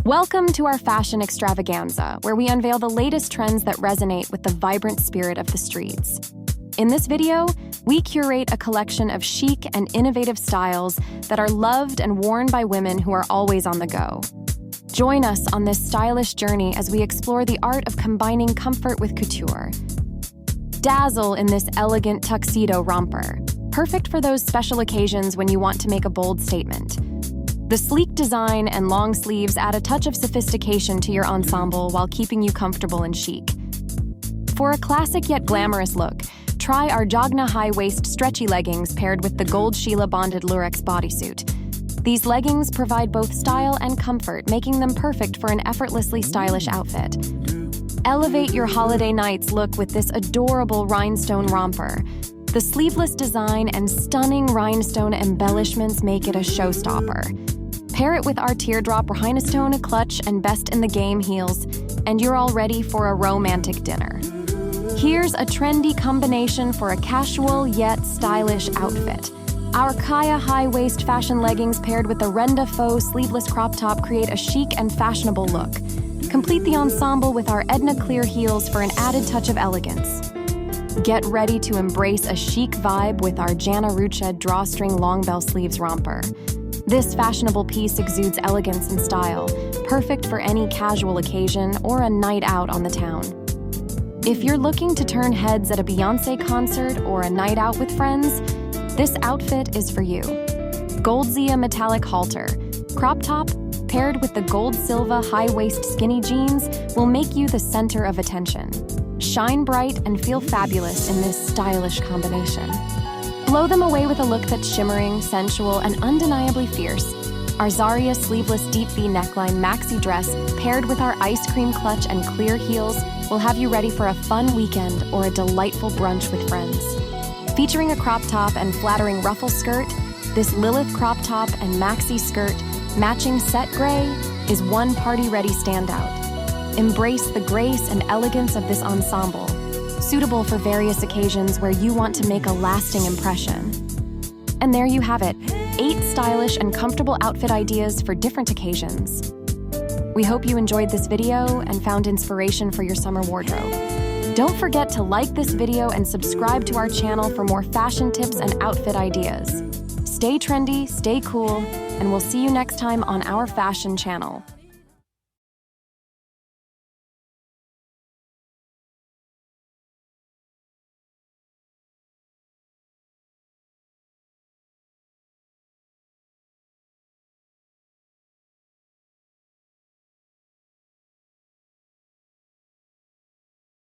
Welcome to our fashion extravaganza, where we unveil the latest trends that resonate with the vibrant spirit of the streets. In this video, we curate a collection of chic and innovative styles that are loved and worn by women who are always on the go. Join us on this stylish journey as we explore the art of combining comfort with couture. Dazzle in this elegant tuxedo romper, perfect for those special occasions when you want to make a bold statement. The sleek design and long sleeves add a touch of sophistication to your ensemble while keeping you comfortable and chic. For a classic yet glamorous look, try our Jogna high-waist stretchy leggings paired with the gold Sheila bonded lurex bodysuit. These leggings provide both style and comfort, making them perfect for an effortlessly stylish outfit. Elevate your holiday nights look with this adorable rhinestone romper. The sleeveless design and stunning rhinestone embellishments make it a showstopper. Pair it with our teardrop Rhinestone clutch and best-in-the-game heels, and you're all ready for a romantic dinner. Here's a trendy combination for a casual yet stylish outfit. Our Kaya high-waist fashion leggings paired with the Renda faux sleeveless crop top create a chic and fashionable look. Complete the ensemble with our Edna clear heels for an added touch of elegance. Get ready to embrace a chic vibe with our Jana Ruched drawstring long bell sleeves romper. This fashionable piece exudes elegance and style, perfect for any casual occasion or a night out on the town. If you're looking to turn heads at a Beyoncé concert or a night out with friends, this outfit is for you. Gold Zia metallic halter, crop top, paired with the gold Silva high-waist skinny jeans will make you the center of attention. Shine bright and feel fabulous in this stylish combination. Blow them away with a look that's shimmering, sensual, and undeniably fierce. Our Zaria sleeveless deep V neckline maxi dress paired with our ice cream clutch and clear heels will have you ready for a fun weekend or a delightful brunch with friends. Featuring a crop top and flattering ruffle skirt, this Lilith crop top and maxi skirt matching set gray is one party-ready standout. Embrace the grace and elegance of this ensemble, suitable for various occasions where you want to make a lasting impression. And there you have it, 8 stylish and comfortable outfit ideas for different occasions. We hope you enjoyed this video and found inspiration for your summer wardrobe. Don't forget to like this video and subscribe to our channel for more fashion tips and outfit ideas. Stay trendy, stay cool, and we'll see you next time on our fashion channel.